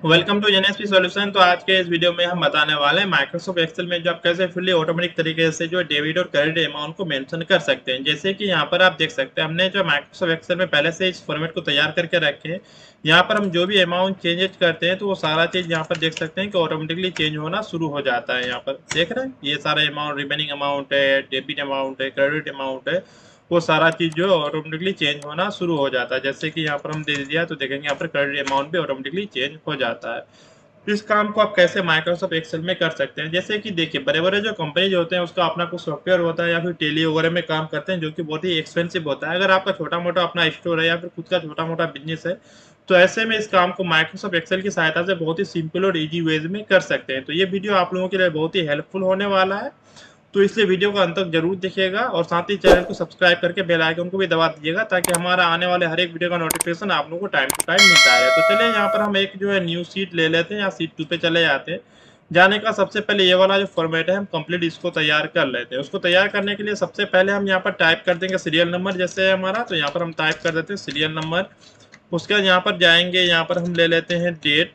Welcome to NSP solution. तो आज के इस वीडियो में हम बताने वाले हैं माइक्रोसॉफ्ट एक्सेल में जो आप कैसे फुल्ली ऑटोमेटिक तरीके से जो डेबिट और क्रेडिट अमाउंट को मेंशन कर सकते हैं। जैसे कि यहाँ पर आप देख सकते हैं हमने जो माइक्रोसॉफ्ट एक्सेल में पहले से इस फॉर्मेट को तैयार करके रखे हैं। यहाँ पर हम जो भी अमाउंट चेंजेस करते हैं तो वो सारा चीज यहाँ पर देख सकते हैं कि ऑटोमेटिकली चेंज होना शुरू हो जाता है। यहाँ पर देख रहे हैं ये सारा अमाउंट, रिमेनिंग अमाउंट है, डेबिट अमाउंट है, क्रेडिट अमाउंट है, वो सारा चीज जो है ऑटोमेटिकली चेंज होना शुरू हो जाता है। जैसे कि यहाँ पर हम दे दिया तो देखेंगे यहाँ पर क्रेडिट अमाउंट भी ऑटोमेटिकली चेंज हो जाता है। तो इस काम को आप कैसे माइक्रोसॉफ्ट एक्सेल में कर सकते हैं। जैसे कि देखिए बड़े बड़े जो कंपनीज होते हैं उसका अपना कुछ सॉफ्टवेयर होता है या फिर टेली वगैरह में काम करते हैं जो कि बहुत ही एक्सपेंसिव होता है। अगर आपका छोटा मोटा अपना स्टोर है या फिर खुद का छोटा मोटा बिजनेस है तो ऐसे में इस काम को माइक्रोसॉफ्ट एक्सेल की सहायता से बहुत ही सिंपल और इजी वेज में कर सकते हैं। तो ये वीडियो आप लोगों के लिए बहुत ही हेल्पफुल होने वाला है, तो इसलिए वीडियो को अंत तक जरूर देखिएगा और साथ ही चैनल को सब्सक्राइब करके बेल आइकन को भी दबा दीजिएगा ताकि हमारा आने वाले हर एक वीडियो का नोटिफिकेशन आप लोगों को टाइम टू टाइम मिलता है। तो चलिए यहाँ पर हम एक जो है न्यू सीट ले लेते हैं या सीट 2 पे चले जाते हैं। जाने का सबसे पहले ये वाला जो फॉर्मेट है हम कंप्लीट इसको तैयार कर लेते हैं। उसको तैयार करने के लिए सबसे पहले हम यहाँ पर टाइप कर देंगे सीरियल नंबर। जैसे है हमारा तो यहाँ पर हम टाइप कर देते हैं सीरियल नंबर। उसके बाद यहाँ पर जाएंगे, यहाँ पर हम ले लेते हैं डेट।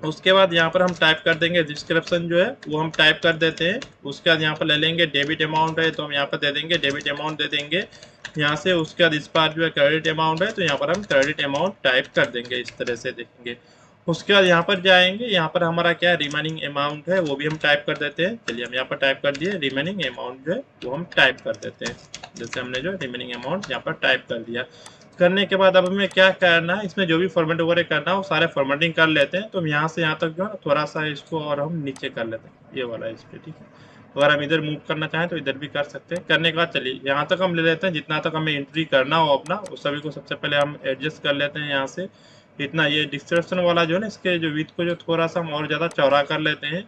उसके बाद यहाँ पर हम टाइप कर देंगे डिस्क्रिप्शन जो है वो हम टाइप कर देते हैं। उसके बाद यहाँ पर ले लेंगे डेबिट अमाउंट है तो हम यहाँ पर दे देंगे डेबिट अमाउंट दे देंगे यहाँ से। उसके बाद इस बार जो है क्रेडिट अमाउंट है तो यहाँ पर हम क्रेडिट अमाउंट टाइप कर देंगे, इस तरह से देखेंगे। उसके बाद यहाँ पर जाएंगे, यहाँ पर हमारा क्या रिमेनिंग अमाउंट है वो भी हम टाइप कर देते हैं। चलिए हम यहाँ पर टाइप कर दिए रिमेनिंग अमाउंट जो है वो हम टाइप कर देते हैं। जैसे हमने जो रिमेनिंग अमाउंट यहाँ पर टाइप कर दिया। करने के बाद अब हमें क्या करना है, इसमें जो भी फॉर्मेट वगैरह करना है वो सारे फॉर्मेटिंग कर लेते हैं। तो हम यहाँ से यहाँ तक जो है थोड़ा सा इसको और हम नीचे कर लेते हैं, ये वाला इस पर, ठीक है। अगर हम इधर मूव करना चाहें तो इधर भी कर सकते हैं। करने के बाद चलिए यहाँ तक हम ले लेते हैं, जितना तक हमें एंट्री करना हो अपना उस सभी को सबसे पहले हम एडजस्ट कर लेते हैं यहाँ से। इतना ये डिस्क्रिप्शन वाला जो है ना इसके जो विड्थ को जो थोड़ा सा हम और ज़्यादा चौड़ा कर लेते हैं।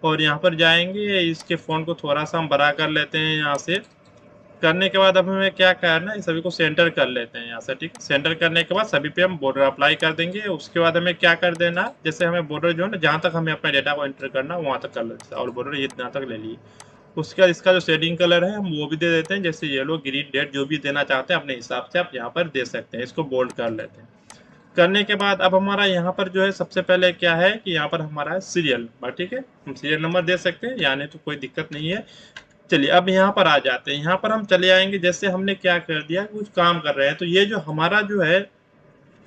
और यहाँ पर जाएंगे, इसके फ़ॉन्ट को थोड़ा सा हम बड़ा कर लेते हैं यहाँ से। करने के बाद अब हमें क्या करना है, इन सभी को सेंटर कर लेते हैं यहाँ से, ठीक। सेंटर करने के बाद सभी पे हम बॉर्डर अप्लाई कर देंगे। उसके बाद हमें क्या कर देना है, जैसे हमें बॉर्डर जो है ना जहाँ तक हमें अपने डेटा को एंटर करना है वहाँ तक कर लेते हैं और बॉर्डर ये यहाँ तक ले लिए। उसके बाद इसका जो शेडिंग कलर है हम वो भी दे देते हैं, जैसे येलो, ग्रीन, रेड जो भी देना चाहते हैं अपने हिसाब से आप यहाँ पर दे सकते हैं। इसको बोल्ड कर लेते हैं। करने के बाद अब हमारा यहाँ पर जो है सबसे पहले क्या है कि यहाँ पर हमारा है सीरियल नंबर, ठीक है। हम सीरियल नंबर दे सकते हैं, यानी तो कोई दिक्कत नहीं है। चलिए अब यहाँ पर आ जाते हैं। यहाँ पर हम चले आएंगे, जैसे हमने क्या कर दिया, कुछ काम कर रहे हैं तो ये जो हमारा जो है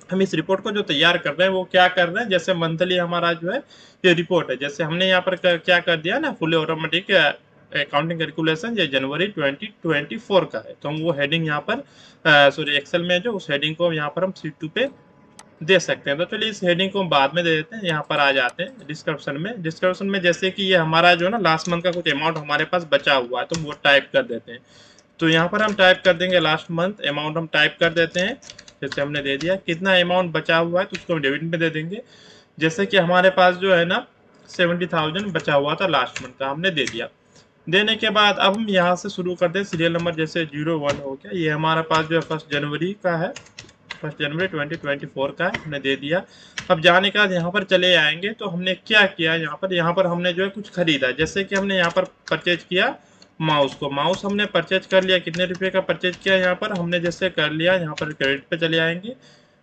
हम इस रिपोर्ट को जो तैयार कर रहे हैं वो क्या कर रहे हैं, जैसे मंथली हमारा जो है ये रिपोर्ट है। जैसे हमने यहाँ पर क्या कर दिया ना, फुली ऑटोमेटिक अकाउंटिंग कैलकुलेशन ये जनवरी 2024 का है, तो हम वो हेडिंग यहाँ पर सॉरी एक्सेल में जो उस हेडिंग को यहाँ पर हम शीट 2 पे दे सकते हैं। तो चलिए इस हेडिंग को हम बाद में दे देते हैं। यहाँ पर आ जाते हैं डिस्क्रिप्शन में। डिस्क्रिप्शन में जैसे कि ये हमारा जो है ना लास्ट मंथ का कुछ अमाउंट हमारे पास बचा हुआ है तो हम वो टाइप कर देते हैं। तो यहाँ पर हम टाइप कर देंगे लास्ट मंथ अमाउंट हम टाइप कर देते हैं। जैसे हमने दे दिया कितना अमाउंट बचा हुआ है तो उसको हम डेबिट में दे देंगे। जैसे कि हमारे पास जो है ना 70,000 बचा हुआ था लास्ट मंथ का, हमने दे दिया। देने के बाद अब हम यहाँ से शुरू कर दें सीरियल नंबर, जैसे 01 हो गया, ये हमारे पास जो है 1 जनवरी का है, 1 जनवरी 2024 का है, हमने दे दिया। अब जाने के बाद यहाँ पर चले आएंगे तो हमने क्या किया, यहाँ पर हमने जो है कुछ खरीदा। जैसे कि हमने यहाँ पर परचेज किया माउस को, माउस हमने परचेज कर लिया। कितने रुपए का परचेज किया, यहाँ पर हमने जैसे कर लिया, यहाँ पर क्रेडिट पे चले आएंगे।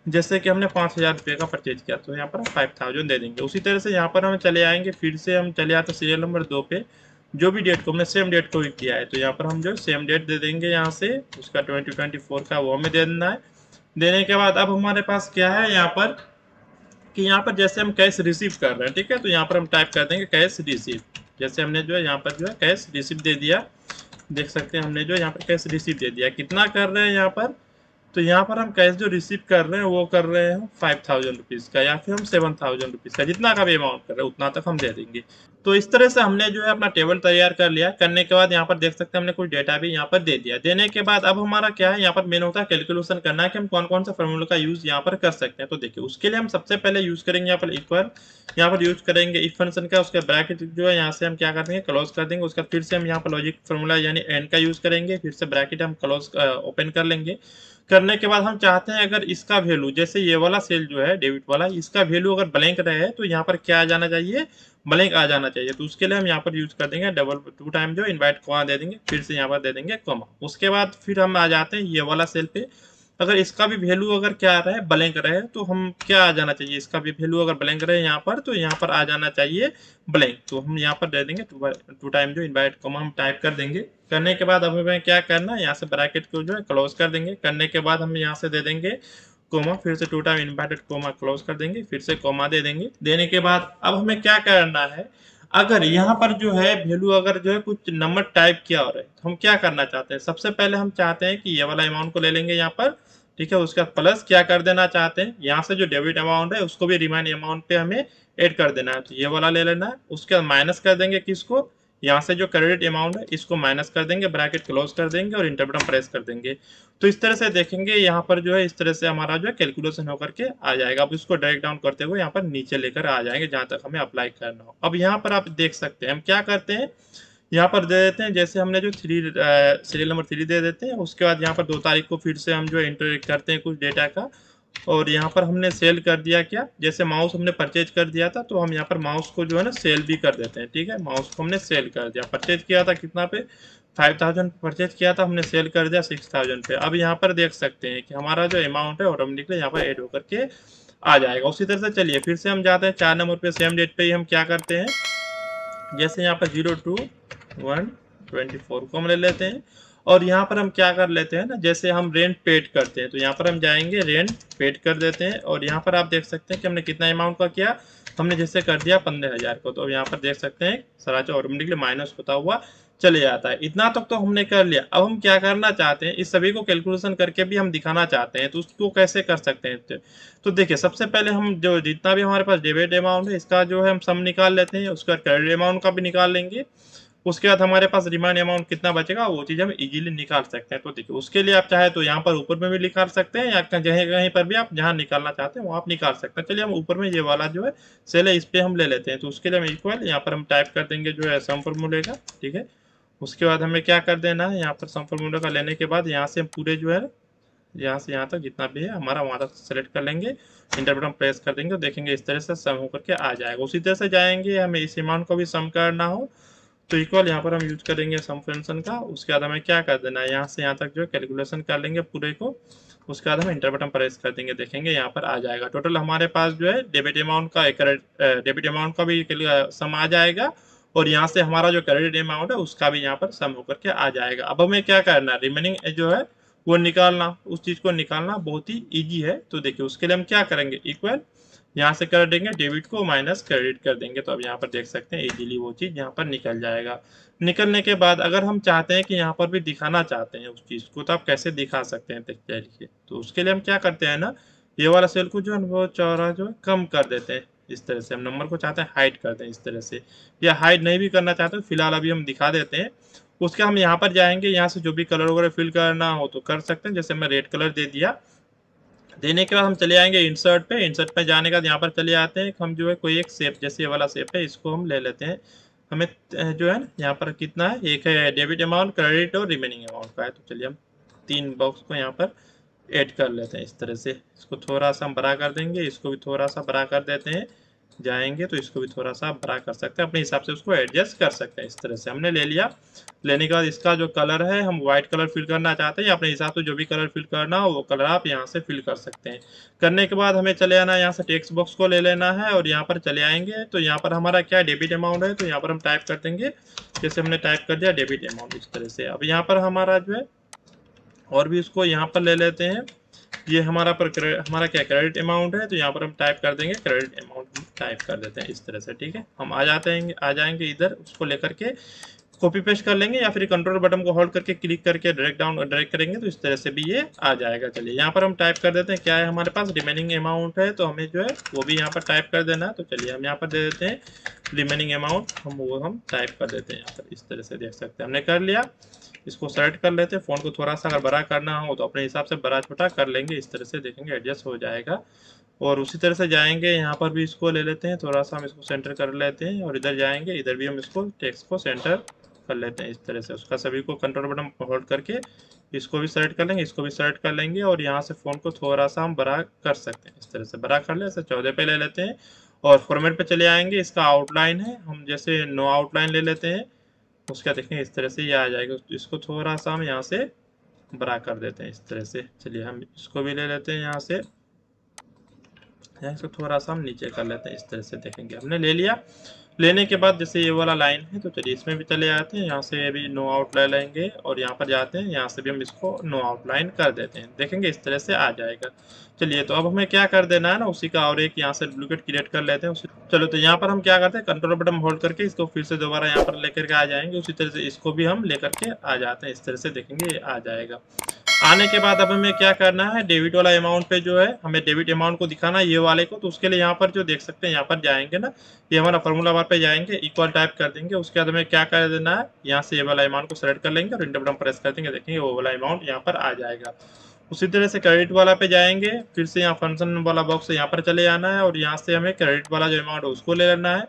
जैसे कि हमने 5,000 रुपये का परचेज किया तो यहाँ पर 5,000 दे देंगे। उसी तरह से यहाँ पर हम चले आएंगे, फिर से हम चले आते सीरियल नंबर 2 पे। जो भी डेट को हमने सेम डेट को भी किया है तो यहाँ पर हम जो सेम डेट दे देंगे यहाँ से, उसका 2024 का वो हमें दे देना है। देने के बाद अब हमारे पास क्या है यहाँ पर कि यहाँ पर जैसे हम कैश रिसीव कर रहे हैं, ठीक है, तो यहाँ पर हम टाइप कर देंगे कैश रिसीव। जैसे हमने जो है यहाँ पर जो है कैश रिसीव दे दिया, देख सकते हैं हमने जो यहाँ पर कैश रिसीव दे दिया। कितना कर रहे हैं यहाँ पर, तो यहाँ पर हम कैश जो रिसीव कर रहे हैं वो कर रहे हैं 5,000 रुपीज़ का या फिर हम 7,000 रुपीज़ का, जितना का भी अमाउंट कर रहे हैं उतना तक हम दे देंगे। तो इस तरह से हमने जो है अपना टेबल तैयार कर लिया। करने के बाद यहाँ पर देख सकते हैं हमने कुछ डेटा भी यहाँ पर दे दिया। देने के बाद अब हमारा क्या है, यहाँ पर मेन होता है कैलकुलेशन करना है कि हम कौन कौन सा फॉर्मूला का यूज यहाँ पर कर सकते हैं। तो देखिए उसके लिए हम सबसे पहले यूज करेंगे यहाँ पर इक्वल, यहाँ पर यूज करेंगे इफ फंक्शन का। उसके ब्रैकेट जो है यहाँ से हम क्या कर देंगे, क्लोज कर देंगे। उसका फिर से हम यहाँ पर लॉजिक फॉर्मूला यानी एंड का यूज करेंगे, फिर से ब्रैकेट हम क्लोज ओपन कर लेंगे। करने के बाद हम चाहते हैं अगर इसका वैल्यू, जैसे ये वाला सेल जो है डेबिट वाला, इसका वैल्यू अगर ब्लैंक रहे तो यहाँ पर क्या आ जाना चाहिए, ब्लैंक आ जाना चाहिए। तो उसके लिए हम यहाँ पर यूज कर देंगे डबल 2 टाइम जो इनवाइट कॉमा दे देंगे, फिर से यहाँ पर दे देंगे कॉमा। उसके बाद फिर हम आ जाते हैं ये वाला सेल पे। अगर इसका भी वैल्यू अगर क्या आ रहा है ब्लैंक रहे तो हम क्या आ जाना चाहिए, इसका भी वैल्यू अगर ब्लैंक रहे यहाँ पर तो यहाँ पर आ जाना चाहिए ब्लैंक। तो हम यहाँ पर दे देंगे टू टाइम जो इनवाइट कॉमा हम टाइप कर देंगे। करने के बाद अब हमें क्या करना है, यहाँ से ब्रैकेट को जो है क्लोज कर देंगे। करने के बाद हम यहाँ से दे देंगे कोमा, फिर से two time inverted comma close कर देंगे, फिर से कोमा दे देंगे। देने के बाद अब हमें क्या करना है, अगर यहाँ पर जो है वैल्यू अगर जो है कुछ नंबर टाइप किया हो रहा है तो हम क्या करना चाहते हैं, सबसे पहले हम चाहते हैं कि ये वाला अमाउंट को ले लेंगे यहाँ पर, ठीक है। उसका प्लस क्या कर देना चाहते हैं, यहाँ से जो डेबिट अमाउंट है उसको भी रिमाइंड अमाउंट पे हमें ऐड कर देना है, तो ये वाला ले लेना है। उसके बाद माइनस कर देंगे किसको, यहाँ से जो क्रेडिट अमाउंट है इसको माइनस कर देंगे, ब्रैकेट क्लोज कर देंगे और इंटर बटन प्रेस कर देंगे। तो इस तरह से देखेंगे यहाँ पर जो है इस तरह से हमारा जो है कैलकुलेशन होकर के आ जाएगा। अब इसको ड्रैग डाउन करते हुए यहाँ पर नीचे लेकर आ जाएंगे जहां तक हमें अप्लाई करना हो। अब यहाँ पर आप देख सकते हैं हम क्या करते हैं, यहाँ पर दे देते हैं जैसे हमने जो सीरियल नंबर 3 दे देते हैं। उसके बाद यहाँ पर 2 तारीख को फिर से हम जो एंटर करते हैं कुछ डेटा का, और यहाँ पर हमने सेल कर दिया क्या, जैसे माउस हमने परचेज कर दिया था तो हम यहाँ पर माउस को जो है ना सेल भी कर देते हैं, ठीक है। माउस को हमने सेल कर दिया, परचेज किया था कितना पे 5000 परचेज किया था, हमने सेल कर दिया 6000 पे। अब यहाँ पर देख सकते हैं कि हमारा जो अमाउंट है ऑटोमेटिकली यहाँ पर ऐड होकर के आ जाएगा। उसी तरह से चलिए फिर से हम जाते हैं 4 नंबर पे, सेम डेट पे ही हम क्या करते हैं, जैसे यहाँ पर 02/1/24 को हम ले लेते हैं और यहाँ पर हम क्या कर लेते हैं ना, जैसे हम रेंट पेड करते हैं तो यहाँ पर हम जाएंगे रेंट पेड कर देते हैं। और यहाँ पर आप देख सकते हैं कि हमने कितना अमाउंट का किया, हमने जैसे कर दिया 15000 को, तो यहाँ पर देख सकते हैं सारा जो ऑटोमेटिकली माइनस होता हुआ चले जाता है। इतना तक तो हमने कर लिया। अब हम क्या करना चाहते हैं, इस सभी को कैलकुलेशन करके भी हम दिखाना चाहते हैं, तो उसको कैसे कर सकते हैं। तो देखिए सबसे पहले हम जो जितना भी हमारे पास डेबिट अमाउंट है इसका जो है हम सम निकाल लेते हैं, उसका क्रेडिट अमाउंट का भी निकाल लेंगे। उसके बाद हमारे पास रिमाइंड अमाउंट कितना बचेगा वो चीज़ हम इजीली निकाल सकते हैं। तो देखिए उसके लिए आप चाहे तो यहाँ पर ऊपर में भी निकाल सकते हैं या कहीं कहीं पर भी आप जहाँ निकालना चाहते हैं वो आप निकाल सकते हैं। चलिए हम ऊपर में ये वाला जो है सेल है इस पर हम ले लेते हैं। तो उसके लिए हम इक्वल यहाँ पर हम टाइप कर देंगे जो है सम फॉर्मूले का, ठीक है। उसके बाद हमें क्या कर देना है, यहाँ पर सम फॉर्मूले का लेने के बाद यहाँ से हम पूरे जो है यहाँ से यहाँ तक जितना भी है हमारा वहाँ तक सेलेक्ट कर लेंगे, इंटर बटन प्रेस कर देंगे, तो देखेंगे इस तरह से सम होकर के आ जाएगा। उसी तरह से जाएंगे हमें इस अमाउंट को भी सम करना हो तो इक्वल यहाँ पर हम यूज करेंगे सम फंक्शन का। उसके बाद हमें क्या कर देना है, यहाँ से यहाँ तक जो है कैलकुलेशन कर लेंगे पूरे को। उसके बाद हम इंटर बटन प्रेस कर देंगे, देखेंगे यहाँ पर आ जाएगा। टोटल हमारे पास जो है डेबिट अमाउंट का डेबिट अमाउंट का भी सम आ जाएगा और यहाँ से हमारा जो क्रेडिट अमाउंट है उसका भी यहाँ पर सम होकर के आ जाएगा। अब हमें क्या करना है, रिमेनिंग जो है वो निकालना, उस चीज को निकालना बहुत ही इजी है। तो देखिए उसके लिए हम क्या करेंगे, इक्वल यहाँ से कर देंगे डेबिट को माइनस क्रेडिट कर देंगे, तो अब यहाँ पर देख सकते हैं इजीली वो चीज यहाँ पर निकल जाएगा। निकलने के बाद अगर हम चाहते हैं कि यहाँ पर भी दिखाना चाहते हैं उस चीज को, तो आप कैसे दिखा सकते हैं देखिए। तो उसके लिए हम क्या करते हैं ना, ये वाला सेल को जो है वो चौड़ा जो है कम कर देते हैं। इस तरह से हम नंबर को चाहते हैं हाइड करते हैं इस तरह से, या हाइड नहीं भी करना चाहते हैं फिलहाल अभी हम दिखा देते हैं। उसके हम यहाँ पर जाएंगे, यहाँ से जो भी कलर वगैरह फिल करना हो तो कर सकते हैं। जैसे मैं रेड कलर दे दिया, देने के बाद हम चले आएंगे इंसर्ट पे। इंसर्ट पे जाने के बाद यहाँ पर चले आते हैं, हम जो है कोई एक शेप जैसे ये वाला शेप है इसको हम ले लेते हैं। हमें जो है ना यहाँ पर कितना है, एक है डेबिट अमाउंट, क्रेडिट और रिमेनिंग अमाउंट का है। तो चलिए हम 3 बॉक्स को यहाँ पर ऐड कर लेते हैं इस तरह से। इसको थोड़ा सा हम बड़ा कर देंगे, इसको भी थोड़ा सा बड़ा कर देते हैं। जाएंगे तो इसको भी थोड़ा सा बड़ा कर सकते हैं, अपने हिसाब से उसको एडजस्ट कर सकते हैं। इस तरह से हमने ले लिया। लेने के बाद इसका जो कलर है हम व्हाइट कलर फिल करना चाहते हैं, या अपने हिसाब से जो भी कलर फिल करना हो वो कलर आप यहाँ से फिल कर सकते हैं। करने के बाद हमें चले आना, यहाँ से टेक्स्ट बॉक्स को ले लेना है और यहाँ पर चले आएंगे। तो यहाँ पर हमारा क्या डेबिट अमाउंट है, तो यहाँ पर हम टाइप कर देंगे जैसे हमने टाइप कर दिया डेबिट अमाउंट इस तरह से। अब यहाँ पर हमारा जो है और भी इसको यहाँ पर ले लेते हैं। ये हमारा क्या क्रेडिट अमाउंट है, तो यहाँ पर हम टाइप कर देंगे क्रेडिट अमाउंट टाइप कर देते हैं इस तरह से, ठीक है। हम आ जाएंगे इधर, उसको लेकर के कॉपी पेस्ट कर लेंगे, या फिर कंट्रोल बटन को होल्ड करके क्लिक करके ड्रैग करेंगे तो इस तरह से भी ये आ जाएगा। चलिए यहाँ पर हम टाइप कर देते हैं क्या है हमारे पास रिमेनिंग अमाउंट है, तो हमें जो है वो भी यहाँ पर टाइप कर देना है। तो चलिए हम यहाँ पर दे देते हैं रिमेनिंग अमाउंट, हम टाइप कर देते हैं यहाँ पर इस तरह से। देख सकते हैं हमने कर लिया। इसको सेलेक्ट कर लेते हैं। फ़ॉन्ट को थोड़ा सा अगर बड़ा करना हो तो अपने हिसाब से बड़ा छोटा कर लेंगे, इस तरह से देखेंगे एडजस्ट हो जाएगा। और उसी तरह से जाएंगे यहाँ पर भी इसको ले लेते हैं, थोड़ा सा हम इसको सेंटर कर लेते हैं और इधर जाएंगे, इधर भी हम इसको टेक्स्ट को सेंटर कर लेते हैं इस तरह से। उसका सभी को कंट्रोल बटन होल्ड करके इसको भी सेलेक्ट कर लेंगे, इसको भी सेलेक्ट कर लेंगे और यहाँ से फ़ॉन्ट को थोड़ा सा हम बड़ा कर सकते हैं इस तरह से। बड़ा कर ले, ऐसे 14 पे ले लेते हैं और फॉर्मेट पे चले आएंगे। इसका आउटलाइन है, हम जैसे नो आउटलाइन ले लेते हैं। उसका देखेंगे इस तरह से ये आ जाएगा। इसको थोड़ा सा हम यहाँ से बड़ा कर देते हैं इस तरह से। चलिए हम इसको भी ले लेते हैं यहाँ से, इसको थोड़ा सा हम नीचे कर लेते हैं इस तरह से। देखेंगे हमने ले लिया। लेने के बाद जैसे ये वाला लाइन है तो चलिए इसमें भी चले जाते हैं, यहाँ से भी नो आउट ले लेंगे और यहाँ पर जाते हैं, यहाँ से भी हम इसको नो आउटलाइन कर देते हैं। देखेंगे इस तरह से आ जाएगा। चलिए तो अब हमें क्या कर देना है ना, उसी का और एक यहाँ से डुप्लीकेट क्रिएट कर लेते हैं उसी। चलो तो यहाँ पर हम क्या करते हैं, कंट्रोल बटन होल्ड करके इसको फिर से दोबारा यहाँ पर लेकर के आ जाएंगे। उसी तरह से इसको भी हम लेकर के आ जाते हैं इस तरह से। देखेंगे आ जाएगा। आने के बाद अब हमें क्या करना है, डेबिट वाला अमाउंट पे जो है हमें डेबिट अमाउंट को दिखाना है ये वाले को। तो उसके लिए यहाँ पर जो देख सकते हैं यहाँ पर जाएंगे ना, ये हमारा फॉर्मूला बार पे जाएंगे, इक्वल टाइप कर देंगे। उसके बाद हमें क्या कर देना है, यहाँ से ये वाला अमाउंट को सेलेक्ट कर लेंगे और इंटर बटन प्रेस कर देंगे। देखेंगे वो वाला अमाउंट यहाँ पर आ जाएगा। उसी तरह से क्रेडिट वाला पे जाएंगे, फिर से यहाँ फंक्शन वाला बॉक्स यहाँ पर चले जाना है और यहाँ से हमें क्रेडिट वाला जो अमाउंट है उसको ले लेना है।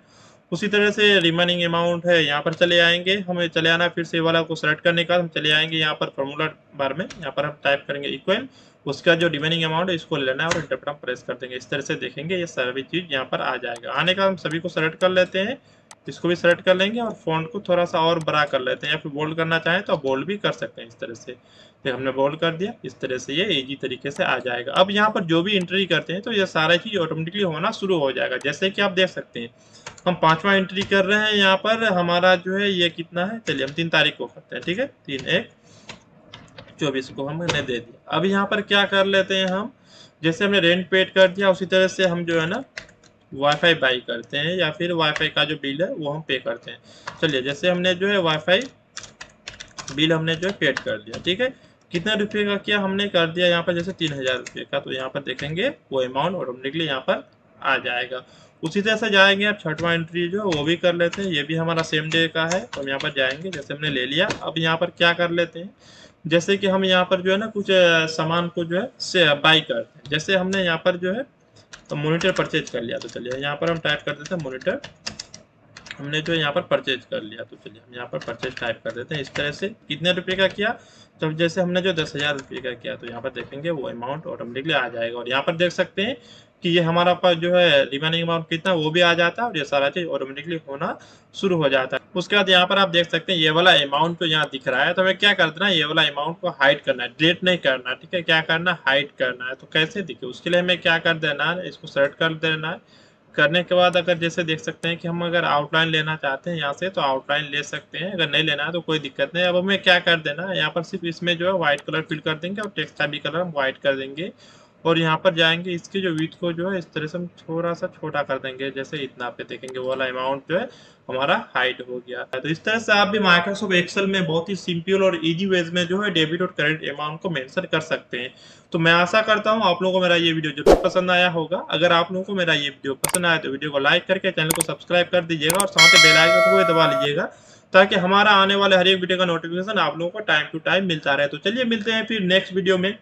उसी तरह से रिमेनिंग अमाउंट है यहाँ पर चले आएंगे, हमें चले आना है। फिर से वाला को सेलेक्ट करने का हम चले आएंगे यहाँ पर फॉर्मूला बार में, यहाँ पर हम टाइप करेंगे इक्वल, उसका जो रिमेनिंग अमाउंट है इसको ले लेना है और इंटर बटन प्रेस कर देंगे। इस तरह से देखेंगे ये सभी चीज यहाँ पर आ जाएगा। आने का हम सभी को सेलेक्ट कर लेते हैं, इसको भी सेलेक्ट कर लेंगे और फॉन्ट को थोड़ा सा और बड़ा कर लेते हैं, या फिर बोल्ड करना चाहें तो बोल्ड भी कर सकते हैं इस तरह से। फिर हमने बोल्ड कर दिया, इस तरह से ये इजी तरीके से आ जाएगा। अब यहाँ पर जो भी एंट्री करते हैं तो ये सारा चीज ऑटोमेटिकली होना शुरू हो जाएगा। जैसे कि आप देख सकते हैं हम 5वां एंट्री कर रहे हैं, यहाँ पर हमारा जो है ये कितना है, चलिए हम 3 तारीख को करते हैं। ठीक है, 3/1/24 को हमने दे दिया। अब यहाँ पर क्या कर लेते हैं हम, जैसे हमने रेंट पेड कर दिया उसी तरह से हम जो है ना वाईफाई बाई करते हैं, या फिर वाईफाई का जो बिल है वो हम पे करते हैं। चलिए जैसे हमने जो है वाईफाई बिल हमने जो है पेड कर दिया। ठीक है, कितने रुपये का किया हमने कर दिया यहाँ पर, जैसे 3000 रुपये का। तो यहाँ पर देखेंगे वो अमाउंट ऑटोमेटिकली यहाँ पर आ जाएगा। उसी तरह से जाएंगे आप 6वां एंट्री जो वो भी कर लेते हैं, ये भी हमारा सेम डे का है। तो हम यहाँ पर जाएंगे, जैसे हमने ले लिया। अब यहाँ पर क्या कर लेते हैं, जैसे कि हम यहाँ पर जो है ना कुछ सामान को जो है से बाई करते हैं। जैसे हमने यहाँ पर जो है तो मॉनिटर परचेज कर लिया, तो चलिए यहाँ पर हम टाइप कर देते हैं मॉनिटर, हमने जो यहाँ पर परचेज कर लिया। तो चलिए हम यहाँ पर परचेज टाइप कर देते हैं इस तरह से। कितने रुपए का किया, तो जैसे हमने जो 10,000 रुपये का किया तो यहाँ पर देखेंगे वो अमाउंट ऑटोमेटिकली आ जाएगा। और यहाँ पर देख सकते हैं कि ये हमारा पास जो है रिमेनिंग अमाउंट कितना वो भी आ जाता है और ये सारा चीज ऑटोमेटिकली होना शुरू हो जाता है। उसके बाद यहाँ पर आप देख सकते हैं ये वाला अमाउंट तो यहाँ दिख रहा है, तो हमें क्या कर देना है, ये वाला अमाउंट को हाइड करना है, डिलीट नहीं करना। ठीक है, क्या करना है, हाइड करना है। तो कैसे दिखे उसके लिए हमें क्या कर देना है, इसको सेलेक्ट कर देना है। करने के बाद अगर जैसे देख सकते हैं कि हम अगर आउटलाइन लेना चाहते हैं यहाँ से तो आउटलाइन ले सकते हैं, अगर नहीं लेना है तो कोई दिक्कत नहीं। अब हमें क्या कर देना है, यहाँ पर सिर्फ इसमें जो है व्हाइट कलर फिल कर देंगे और टेक्स्ट का भी कलर हम व्हाइट कर देंगे। और यहाँ पर जाएंगे, इसकी जो विड्थ को जो है इस तरह से हम थोड़ा सा छोटा कर देंगे, जैसे इतना पे देखेंगे वो वाला अमाउंट जो है हमारा हाइड हो गया है। तो इस तरह से आप भी माइक्रोसॉफ्ट एक्सेल में बहुत ही सिंपल और इजी वेज में जो है डेबिट और क्रेडिट अमाउंट को मेंशन कर सकते हैं। तो मैं आशा करता हूँ आप लोगों को मेरा ये वीडियो जरूर पसंद आया होगा। अगर आप लोगों को मेरा ये वीडियो पसंद आया तो वीडियो को लाइक करके चैनल को सब्सक्राइब कर दीजिएगा और साथ ही बेल आइकन को भी दबा लीजिएगा, ताकि हमारा आने वाले हर एक वीडियो का नोटिफिकेशन आप लोगों को टाइम टू टाइम मिलता रहे। तो चलिए मिलते हैं फिर नेक्स्ट वीडियो में।